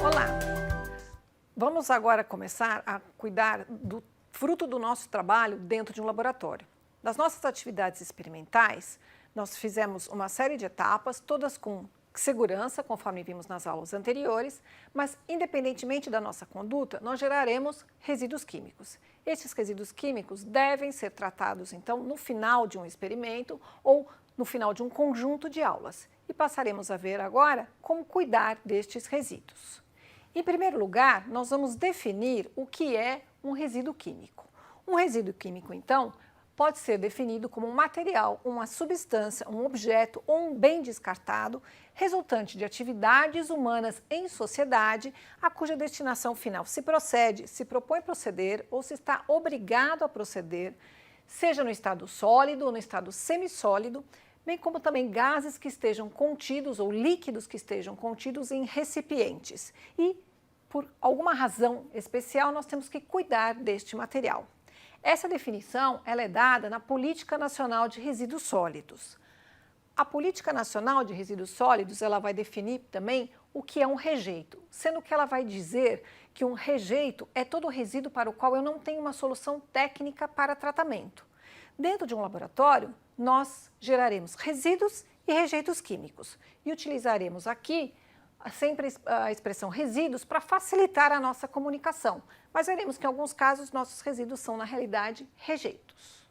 Olá! Vamos agora começar a cuidar do fruto do nosso trabalho dentro de um laboratório. Das nossas atividades experimentais, nós fizemos uma série de etapas, todas com segurança, conforme vimos nas aulas anteriores, mas independentemente da nossa conduta, nós geraremos resíduos químicos. Esses resíduos químicos devem ser tratados, então, no final de um experimento ou no final de um conjunto de aulas. E passaremos a ver agora como cuidar destes resíduos. Em primeiro lugar, nós vamos definir o que é um resíduo químico. Um resíduo químico, então, pode ser definido como um material, uma substância, um objeto ou um bem descartado resultante de atividades humanas em sociedade, a cuja destinação final se procede, se propõe proceder ou se está obrigado a proceder, seja no estado sólido ou no estado semissólido, bem como também gases que estejam contidos ou líquidos que estejam contidos em recipientes. E, por alguma razão especial, nós temos que cuidar deste material. Essa definição ela é dada na Política Nacional de Resíduos Sólidos. A Política Nacional de Resíduos Sólidos ela vai definir também o que é um rejeito, sendo que ela vai dizer que um rejeito é todo resíduo para o qual eu não tenho uma solução técnica para tratamento. Dentro de um laboratório, nós geraremos resíduos e rejeitos químicos e utilizaremos aqui sempre a expressão resíduos para facilitar a nossa comunicação, mas veremos que em alguns casos nossos resíduos são na realidade rejeitos.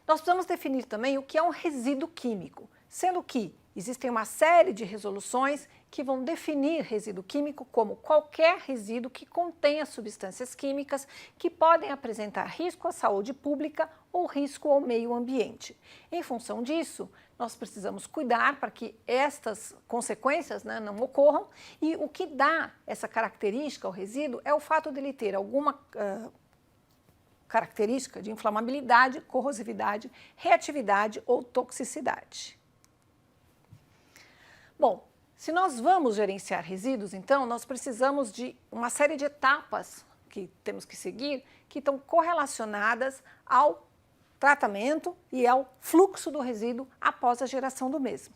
Nós precisamos definir também o que é um resíduo químico, sendo que existem uma série de resoluções que vão definir resíduo químico como qualquer resíduo que contenha substâncias químicas que podem apresentar risco à saúde pública ou risco ao meio ambiente. Em função disso, nós precisamos cuidar para que estas consequências não ocorram e o que dá essa característica ao resíduo é o fato dele ter alguma característica de inflamabilidade, corrosividade, reatividade ou toxicidade. Bom, se nós vamos gerenciar resíduos, então, nós precisamos de uma série de etapas que temos que seguir, que estão correlacionadas ao tratamento e ao fluxo do resíduo após a geração do mesmo.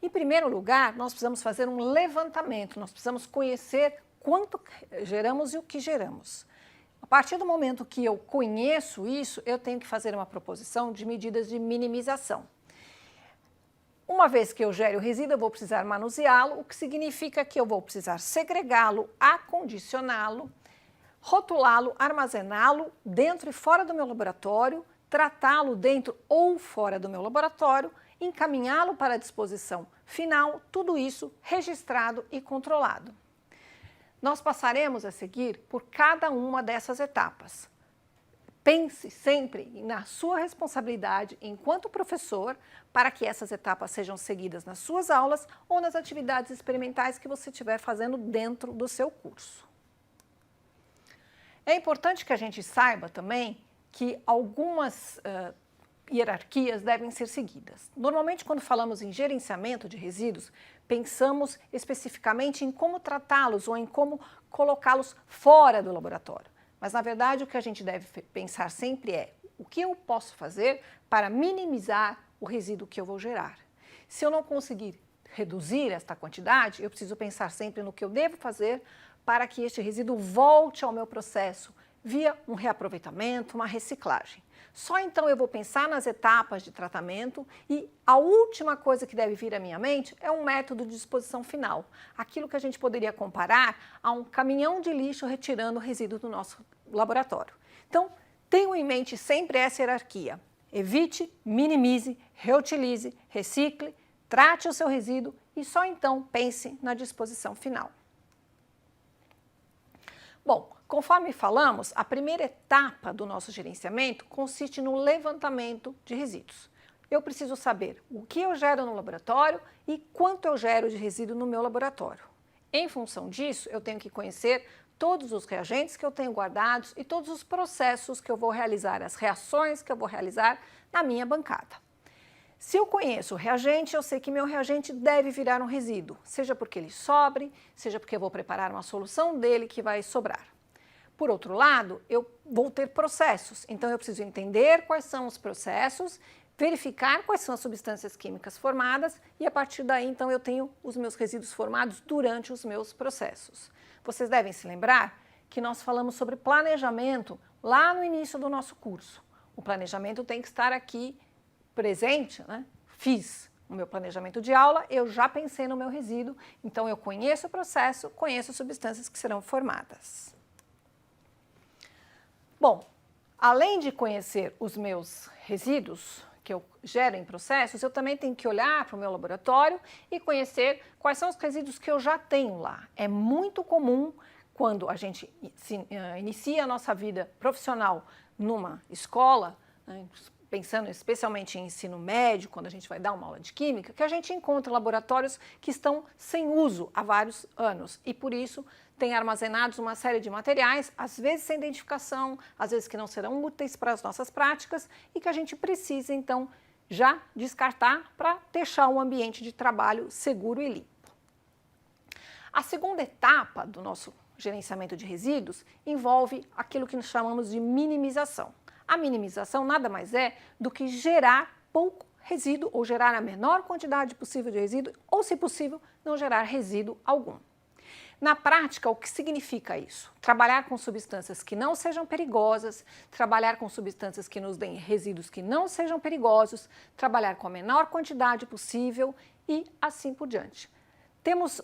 Em primeiro lugar, nós precisamos fazer um levantamento, nós precisamos conhecer quanto geramos e o que geramos. A partir do momento que eu conheço isso, eu tenho que fazer uma proposição de medidas de minimização. Uma vez que eu gere o resíduo, eu vou precisar manuseá-lo, o que significa que eu vou precisar segregá-lo, acondicioná-lo, rotulá-lo, armazená-lo dentro e fora do meu laboratório, tratá-lo dentro ou fora do meu laboratório, encaminhá-lo para a disposição final, tudo isso registrado e controlado. Nós passaremos a seguir por cada uma dessas etapas. Pense sempre na sua responsabilidade enquanto professor para que essas etapas sejam seguidas nas suas aulas ou nas atividades experimentais que você estiver fazendo dentro do seu curso. É importante que a gente saiba também que algumas hierarquias devem ser seguidas. Normalmente, quando falamos em gerenciamento de resíduos, pensamos especificamente em como tratá-los ou em como colocá-los fora do laboratório. Mas, na verdade, o que a gente deve pensar sempre é o que eu posso fazer para minimizar o resíduo que eu vou gerar. Se eu não conseguir reduzir esta quantidade, eu preciso pensar sempre no que eu devo fazer para que este resíduo volte ao meu processo via um reaproveitamento, uma reciclagem. Só então eu vou pensar nas etapas de tratamento e a última coisa que deve vir à minha mente é um método de disposição final, aquilo que a gente poderia comparar a um caminhão de lixo retirando o resíduo do nosso laboratório. Então, tenham em mente sempre essa hierarquia. Evite, minimize, reutilize, recicle, trate o seu resíduo e só então pense na disposição final. Bom, conforme falamos, a primeira etapa do nosso gerenciamento consiste no levantamento de resíduos. Eu preciso saber o que eu gero no laboratório e quanto eu gero de resíduo no meu laboratório. Em função disso, eu tenho que conhecer todos os reagentes que eu tenho guardados e todos os processos que eu vou realizar, as reações que eu vou realizar na minha bancada. Se eu conheço o reagente, eu sei que meu reagente deve virar um resíduo, seja porque ele sobre, seja porque eu vou preparar uma solução dele que vai sobrar. Por outro lado, eu vou ter processos, então eu preciso entender quais são os processos, verificar quais são as substâncias químicas formadas e a partir daí então eu tenho os meus resíduos formados durante os meus processos. Vocês devem se lembrar que nós falamos sobre planejamento lá no início do nosso curso. O planejamento tem que estar aqui presente, né? Fiz o meu planejamento de aula, eu já pensei no meu resíduo, então eu conheço o processo, conheço as substâncias que serão formadas. Bom, além de conhecer os meus resíduos que eu gero em processos, eu também tenho que olhar para o meu laboratório e conhecer quais são os resíduos que eu já tenho lá. É muito comum quando a gente inicia a nossa vida profissional numa escola, né, pensando especialmente em ensino médio, quando a gente vai dar uma aula de química, que a gente encontra laboratórios que estão sem uso há vários anos e por isso tem armazenados uma série de materiais, às vezes sem identificação, às vezes que não serão úteis para as nossas práticas e que a gente precisa então já descartar para deixar um ambiente de trabalho seguro e limpo. A segunda etapa do nosso gerenciamento de resíduos envolve aquilo que nós chamamos de minimização. A minimização nada mais é do que gerar pouco resíduo ou gerar a menor quantidade possível de resíduo ou, se possível, não gerar resíduo algum. Na prática, o que significa isso? Trabalhar com substâncias que não sejam perigosas, trabalhar com substâncias que nos deem resíduos que não sejam perigosos, trabalhar com a menor quantidade possível e assim por diante. Temos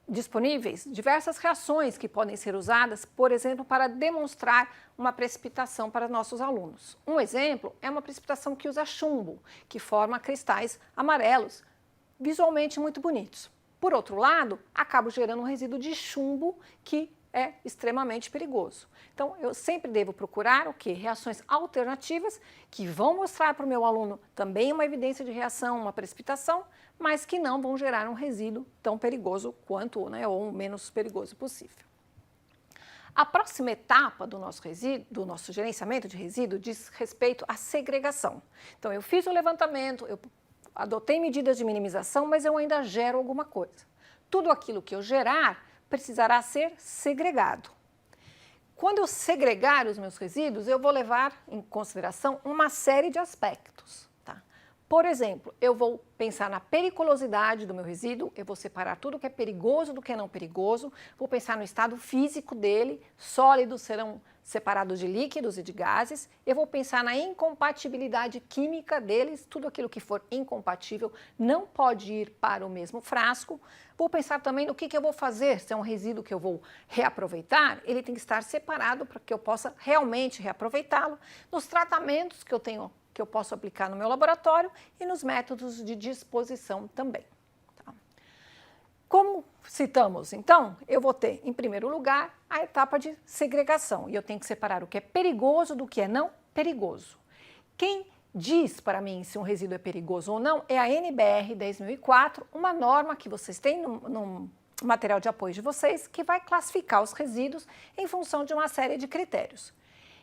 disponíveis diversas reações que podem ser usadas, por exemplo, para demonstrar uma precipitação para nossos alunos. Um exemplo é uma precipitação que usa chumbo, que forma cristais amarelos, visualmente muito bonitos. Por outro lado, acabo gerando um resíduo de chumbo que é extremamente perigoso. Então, eu sempre devo procurar o quê? Reações alternativas que vão mostrar para o meu aluno também uma evidência de reação, uma precipitação, mas que não vão gerar um resíduo tão perigoso quanto, né, ou o menos perigoso possível. A próxima etapa do nosso gerenciamento de resíduo diz respeito à segregação. Então, eu fiz o levantamento, eu adotei medidas de minimização, mas eu ainda gero alguma coisa. Tudo aquilo que eu gerar precisará ser segregado. Quando eu segregar os meus resíduos, eu vou levar em consideração uma série de aspectos. Tá? Por exemplo, eu vou pensar na periculosidade do meu resíduo, eu vou separar tudo que é perigoso do que é não perigoso, vou pensar no estado físico dele, sólidos serão separados de líquidos e de gases, eu vou pensar na incompatibilidade química deles, tudo aquilo que for incompatível não pode ir para o mesmo frasco. Vou pensar também no que eu vou fazer, se é um resíduo que eu vou reaproveitar, ele tem que estar separado para que eu possa realmente reaproveitá-lo, nos tratamentos que eu posso aplicar no meu laboratório e nos métodos de disposição também. Como citamos, então, eu vou ter, em primeiro lugar, a etapa de segregação. E eu tenho que separar o que é perigoso do que é não perigoso. Quem diz para mim se um resíduo é perigoso ou não é a NBR 10.004, uma norma que vocês têm no material de apoio de vocês, que vai classificar os resíduos em função de uma série de critérios.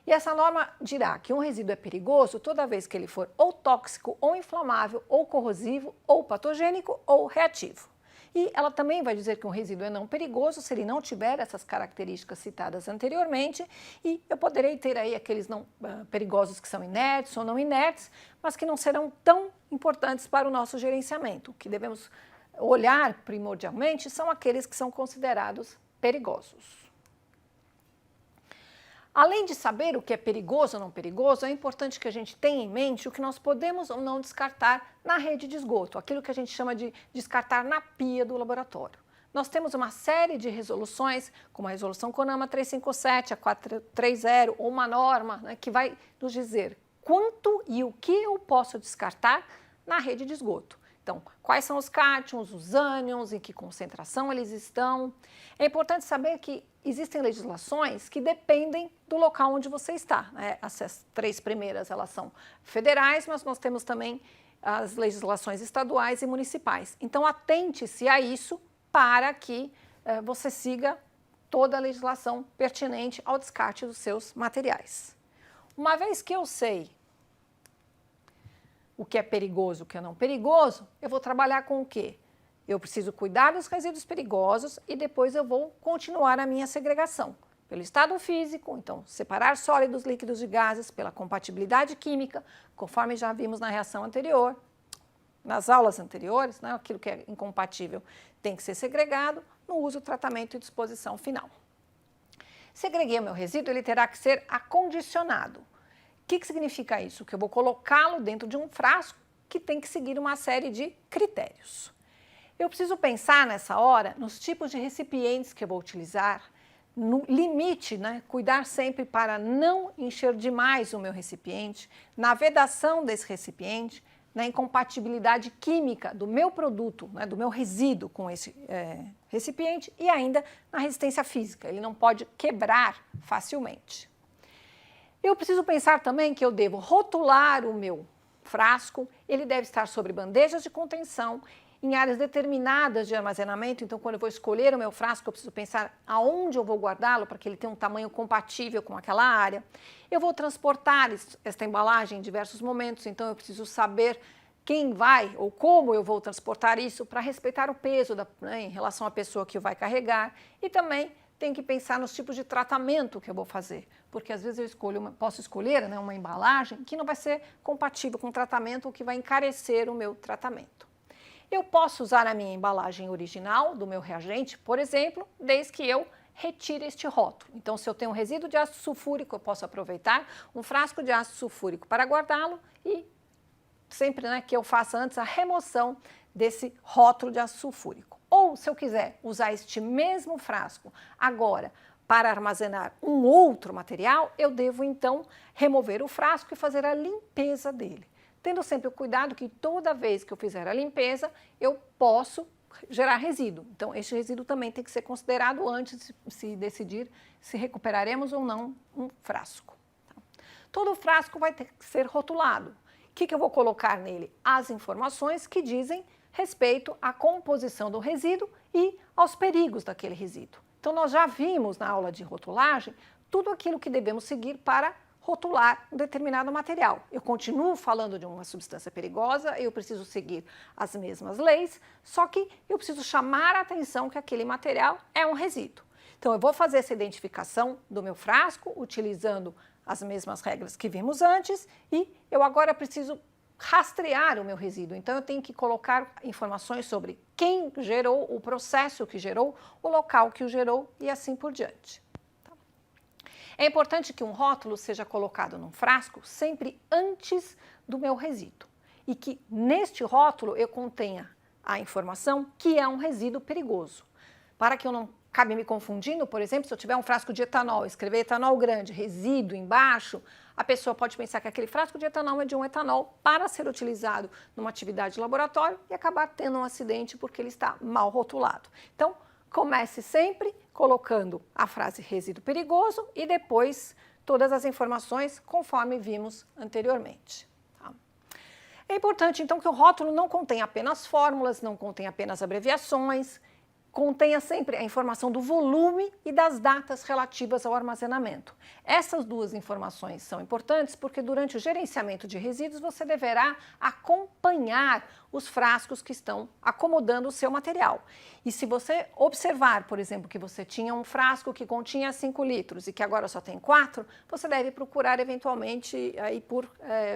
E essa norma dirá que um resíduo é perigoso toda vez que ele for ou tóxico, ou inflamável, ou corrosivo, ou patogênico, ou reativo. E ela também vai dizer que um resíduo é não perigoso se ele não tiver essas características citadas anteriormente e eu poderei ter aí aqueles não perigosos que são inertes ou não inertes, mas que não serão tão importantes para o nosso gerenciamento. O que devemos olhar primordialmente são aqueles que são considerados perigosos. Além de saber o que é perigoso ou não perigoso, é importante que a gente tenha em mente o que nós podemos ou não descartar na rede de esgoto, aquilo que a gente chama de descartar na pia do laboratório. Nós temos uma série de resoluções, como a resolução CONAMA 357, a 430, ou uma norma, né, que vai nos dizer quanto e o que eu posso descartar na rede de esgoto. Então, quais são os cátions, os ânions, em que concentração eles estão. É importante saber que existem legislações que dependem do local onde você está. Né? Essas três primeiras elas são federais, mas nós temos também as legislações estaduais e municipais. Então, atente-se a isso para que você siga toda a legislação pertinente ao descarte dos seus materiais. Uma vez que eu sei o que é perigoso, o que é não perigoso, eu vou trabalhar com o quê? Eu preciso cuidar dos resíduos perigosos e depois eu vou continuar a minha segregação. pelo estado físico, então separar sólidos, líquidos de gases, pela compatibilidade química, conforme já vimos na reação anterior, nas aulas anteriores, né, aquilo que é incompatível tem que ser segregado, no uso, tratamento e disposição final. Segreguei o meu resíduo, ele terá que ser acondicionado. O que significa isso? Que eu vou colocá-lo dentro de um frasco que tem que seguir uma série de critérios. Eu preciso pensar nessa hora nos tipos de recipientes que eu vou utilizar, no limite, né, cuidar sempre para não encher demais o meu recipiente, na vedação desse recipiente, na incompatibilidade química do meu produto, né, do meu resíduo com esse recipiente e ainda na resistência física, ele não pode quebrar facilmente. Eu preciso pensar também que eu devo rotular o meu frasco, ele deve estar sobre bandejas de contenção, em áreas determinadas de armazenamento, então quando eu vou escolher o meu frasco, eu preciso pensar aonde eu vou guardá-lo para que ele tenha um tamanho compatível com aquela área. Eu vou transportar esta embalagem em diversos momentos, então eu preciso saber quem vai ou como eu vou transportar isso para respeitar o peso em relação à pessoa que vai carregar e também tenho que pensar nos tipos de tratamento que eu vou fazer, porque às vezes eu posso escolher, né, uma embalagem que não vai ser compatível com o tratamento ou que vai encarecer o meu tratamento. Eu posso usar a minha embalagem original do meu reagente, por exemplo, desde que eu retire este rótulo. Então, se eu tenho um resíduo de ácido sulfúrico, eu posso aproveitar um frasco de ácido sulfúrico para guardá-lo e sempre, né, que eu faça antes a remoção desse rótulo de ácido sulfúrico. Ou, se eu quiser usar este mesmo frasco agora para armazenar um outro material, eu devo então remover o frasco e fazer a limpeza dele. Tendo sempre o cuidado que toda vez que eu fizer a limpeza, eu posso gerar resíduo. Então, este resíduo também tem que ser considerado antes de se decidir se recuperaremos ou não um frasco. Todo frasco vai ter que ser rotulado. O que eu vou colocar nele? As informações que dizem respeito à composição do resíduo e aos perigos daquele resíduo. Então, nós já vimos na aula de rotulagem tudo aquilo que devemos seguir para rotular um determinado material. Eu continuo falando de uma substância perigosa, eu preciso seguir as mesmas leis, só que eu preciso chamar a atenção que aquele material é um resíduo. Então, eu vou fazer essa identificação do meu frasco, utilizando as mesmas regras que vimos antes, e eu agora preciso rastrear o meu resíduo. Então, eu tenho que colocar informações sobre quem gerou, o processo que gerou, o local que o gerou e assim por diante. É importante que um rótulo seja colocado num frasco sempre antes do meu resíduo e que neste rótulo eu contenha a informação que é um resíduo perigoso. Para que eu não acabe me confundindo, por exemplo, se eu tiver um frasco de etanol, escrever etanol grande, resíduo embaixo, a pessoa pode pensar que aquele frasco de etanol é de um etanol para ser utilizado numa atividade de laboratório e acabar tendo um acidente porque ele está mal rotulado. Então, comece sempre colocando a frase resíduo perigoso e depois todas as informações conforme vimos anteriormente. Tá? É importante então que o rótulo não contenha apenas fórmulas, não contenha apenas abreviações, contenha sempre a informação do volume e das datas relativas ao armazenamento. Essas duas informações são importantes porque durante o gerenciamento de resíduos você deverá acompanhar os frascos que estão acomodando o seu material. E se você observar, por exemplo, que você tinha um frasco que continha 5 litros e que agora só tem 4, você deve procurar eventualmente aí por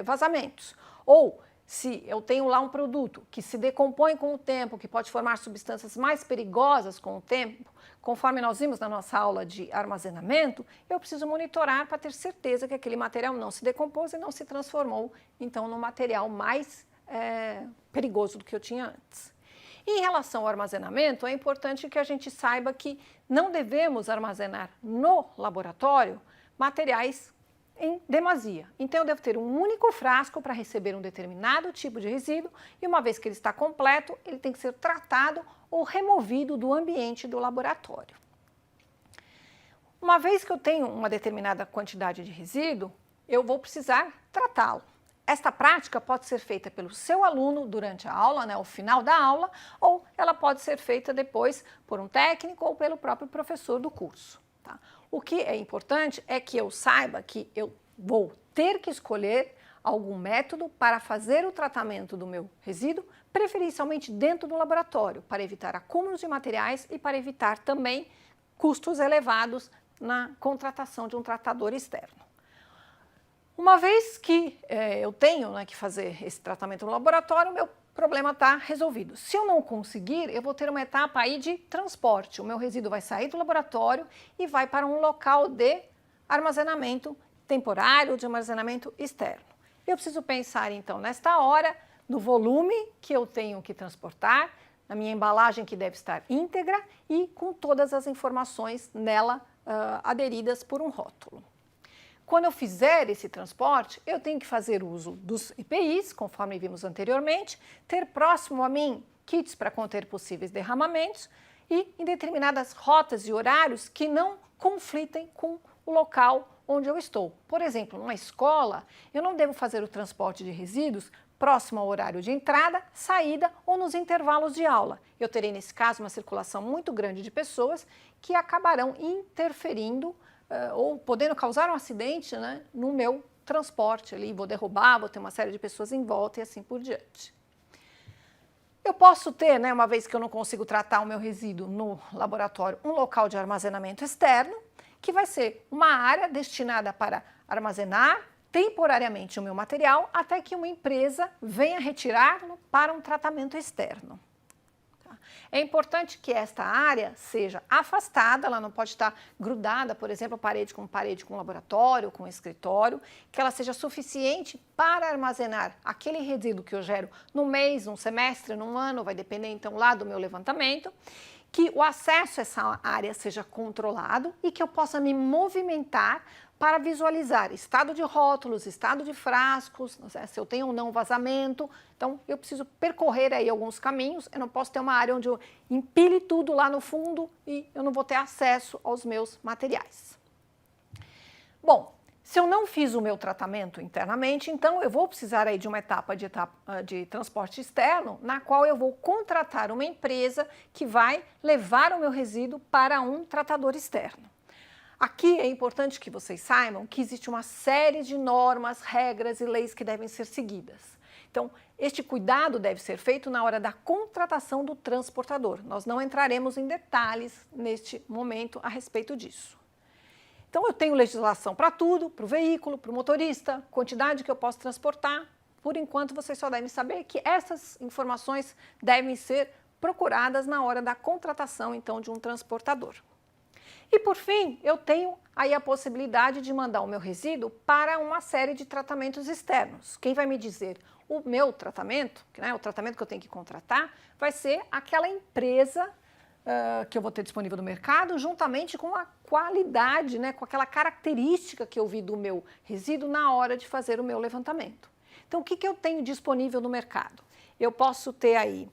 vazamentos. Ou se eu tenho lá um produto que se decompõe com o tempo, que pode formar substâncias mais perigosas com o tempo, conforme nós vimos na nossa aula de armazenamento, eu preciso monitorar para ter certeza que aquele material não se decompôs e não se transformou, então, num material mais perigoso do que eu tinha antes. Em relação ao armazenamento, é importante que a gente saiba que não devemos armazenar no laboratório materiais em demasia. Então, eu devo ter um único frasco para receber um determinado tipo de resíduo e uma vez que ele está completo, ele tem que ser tratado ou removido do ambiente do laboratório. Uma vez que eu tenho uma determinada quantidade de resíduo, eu vou precisar tratá-lo. Esta prática pode ser feita pelo seu aluno durante a aula, ao final da aula, ou ela pode ser feita depois por um técnico ou pelo próprio professor do curso. Tá? O que é importante é que eu saiba que eu vou ter que escolher algum método para fazer o tratamento do meu resíduo, preferencialmente dentro do laboratório, para evitar acúmulos de materiais e para evitar também custos elevados na contratação de um tratador externo. Uma vez que eu tenho, né, que fazer esse tratamento no laboratório, o meu problema está resolvido. Se eu não conseguir, eu vou ter uma etapa aí de transporte. O meu resíduo vai sair do laboratório e vai para um local de armazenamento temporário, de armazenamento externo. Eu preciso pensar, então, nesta hora, no volume que eu tenho que transportar, na minha embalagem que deve estar íntegra e com todas as informações nela aderidas por um rótulo. Quando eu fizer esse transporte, eu tenho que fazer uso dos EPIs, conforme vimos anteriormente, ter próximo a mim kits para conter possíveis derramamentos e em determinadas rotas e horários que não conflitem com o local onde eu estou. Por exemplo, numa escola, eu não devo fazer o transporte de resíduos próximo ao horário de entrada, saída ou nos intervalos de aula. Eu terei, nesse caso, uma circulação muito grande de pessoas que acabarão interferindo ou podendo causar um acidente, né, no meu transporte ali, vou derrubar, vou ter uma série de pessoas em volta e assim por diante. Eu posso ter, né, uma vez que eu não consigo tratar o meu resíduo no laboratório, um local de armazenamento externo, que vai ser uma área destinada para armazenar temporariamente o meu material até que uma empresa venha retirá-lo para um tratamento externo. É importante que esta área seja afastada, ela não pode estar grudada, por exemplo, parede com laboratório, com escritório, que ela seja suficiente para armazenar aquele resíduo que eu gero no mês, num semestre, num ano, vai depender então lá do meu levantamento, que o acesso a essa área seja controlado e que eu possa me movimentar para visualizar estado de rótulos, estado de frascos, se eu tenho ou não vazamento. Então, eu preciso percorrer aí alguns caminhos, eu não posso ter uma área onde eu empile tudo lá no fundo e eu não vou ter acesso aos meus materiais. Bom, se eu não fiz o meu tratamento internamente, então eu vou precisar aí de uma etapa de transporte externo, na qual eu vou contratar uma empresa que vai levar o meu resíduo para um tratador externo. Aqui é importante que vocês saibam que existe uma série de normas, regras e leis que devem ser seguidas. Então, este cuidado deve ser feito na hora da contratação do transportador. Nós não entraremos em detalhes neste momento a respeito disso. Então, eu tenho legislação para tudo, para o veículo, para o motorista, quantidade que eu posso transportar. Por enquanto, vocês só devem saber que essas informações devem ser procuradas na hora da contratação, então, de um transportador. E, por fim, eu tenho aí a possibilidade de mandar o meu resíduo para uma série de tratamentos externos. Quem vai me dizer o meu tratamento, né, o tratamento que eu tenho que contratar, vai ser aquela empresa que eu vou ter disponível no mercado, juntamente com a qualidade, né, com aquela característica que eu vi do meu resíduo na hora de fazer o meu levantamento. Então, o que eu tenho disponível no mercado? Eu posso ter aí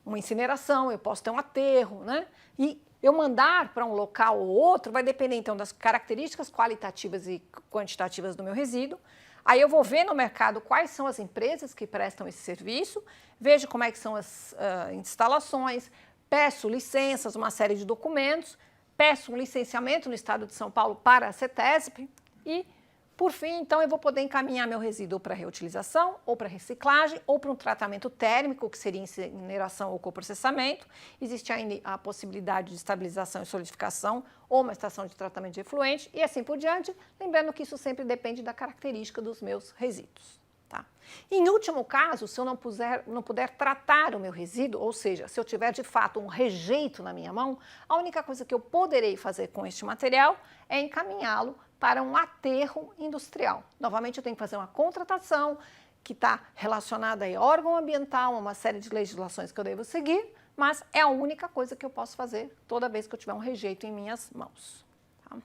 uma incineração, eu posso ter um aterro, né? E eu mandar para um local ou outro vai depender, então, das características qualitativas e quantitativas do meu resíduo. Aí eu vou ver no mercado quais são as empresas que prestam esse serviço, vejo como é que são as instalações, peço licenças, uma série de documentos, peço um licenciamento no estado de São Paulo para a CETESB e, por fim, então, eu vou poder encaminhar meu resíduo para reutilização, ou para reciclagem, ou para um tratamento térmico, que seria incineração ou coprocessamento. Existe ainda a possibilidade de estabilização e solidificação, ou uma estação de tratamento de efluente, e assim por diante, lembrando que isso sempre depende da característica dos meus resíduos. Tá? Em último caso, se eu não puder tratar o meu resíduo, ou seja, se eu tiver de fato um rejeito na minha mão, a única coisa que eu poderei fazer com este material é encaminhá-lo para um aterro industrial. Novamente, eu tenho que fazer uma contratação que está relacionada a órgão ambiental, uma série de legislações que eu devo seguir, mas é a única coisa que eu posso fazer toda vez que eu tiver um rejeito em minhas mãos. Tá?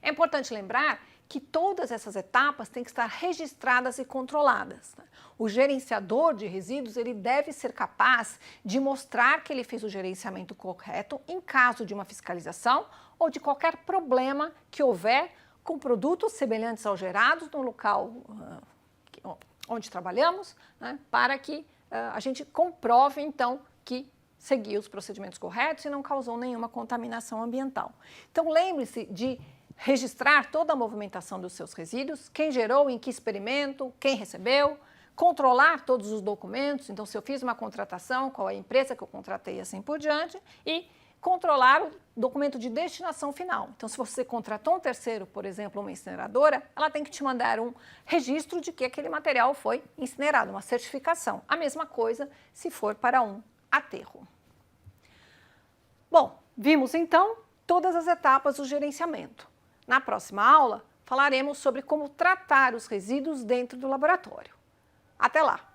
É importante lembrar que todas essas etapas têm que estar registradas e controladas. O gerenciador de resíduos ele deve ser capaz de mostrar que ele fez o gerenciamento correto em caso de uma fiscalização ou de qualquer problema que houver com produtos semelhantes aos gerados no local onde trabalhamos, né, para que a gente comprove, então, que seguiu os procedimentos corretos e não causou nenhuma contaminação ambiental. Então, lembre-se de registrar toda a movimentação dos seus resíduos, quem gerou, em que experimento, quem recebeu, controlar todos os documentos, então se eu fiz uma contratação, qual é a empresa que eu contratei e assim por diante, e controlar o documento de destinação final. Então, se você contratou um terceiro, por exemplo, uma incineradora, ela tem que te mandar um registro de que aquele material foi incinerado, uma certificação. A mesma coisa se for para um aterro. Bom, vimos então todas as etapas do gerenciamento. Na próxima aula, falaremos sobre como tratar os resíduos dentro do laboratório. Até lá!